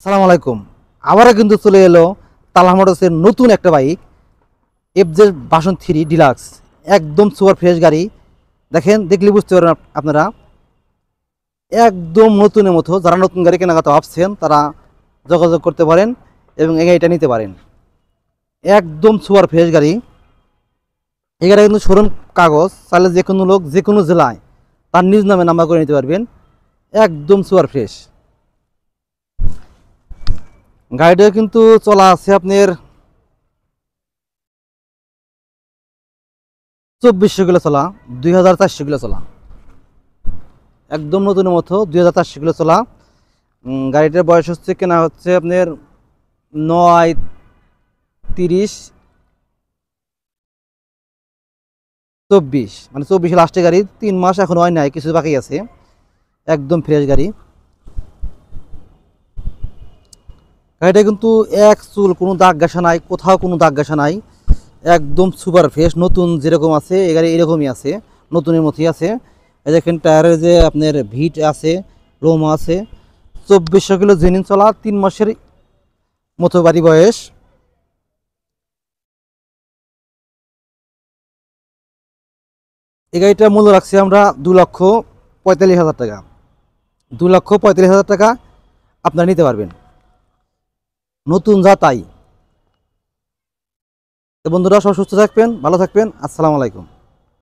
সালাম আলাইকুম। আবারও কিন্তু চলে এলো তালহা মোটরসের নতুন একটা বাইক এফজেড ভার্সন 3 ডিলাক্স। একদম সুপার ফ্রেশ গাড়ি। দেখেন, দেখলে বুঝতে পারবেন আপনারা, একদম নতুনের মতো। যারা নতুন গাড়ি কেনাকাটা ভাবছেন তারা যোগাযোগ করতে পারেন এবং এই গাড়িটা নিতে পারেন। একদম সুপার ফ্রেশ গাড়ি। এই গাড়ি কিন্তু শোরুম কাগজ, চাইলে যে কোনো লোক যে কোনো জেলায় তার নিজ নামে নাম্বার করে নিতে পারবেন। একদম সুপার ফ্রেশ গাড়িটা কিন্তু চলা আছে আপনার 2400 কিলো চলা, 2400 কিলো চলা। একদম নতুনের মতো 2400 কিলো চলা। গাড়িটার বয়স হচ্ছে কেনা হচ্ছে আপনার 9-30-24, মানে 24 লাস্টে গাড়ি। 3 মাস এখন হয় নাই, কিছু বাকি আছে। একদম ফ্রেশ গাড়ি। গাড়িটা কিন্তু এক চুল কোনো দাগ ঘাসা নাই, কোথাও কোনো দাগ ঘাসা নাই। একদম সুপার ফ্রেশ, নতুন যেরকম আছে এই গাড়ি এরকমই আছে, নতুনের মতোই আছে। এই দেখেন টায়ারের যে আপনার ভিট আছে, রোম আছে। 2400 কিলো জেনুইন চলা, 3 মাসের মতো বাড়ি বয়স। এই গাড়িটার মূল্য রাখছি আমরা 2,45,000 টাকা। 2,45,000 টাকা আপনারা নিতে পারবেন, নতুন যা তাই। তো বন্ধুরা, সব সুস্থ থাকবেন, ভালো থাকবেন। আসসালামু আলাইকুম।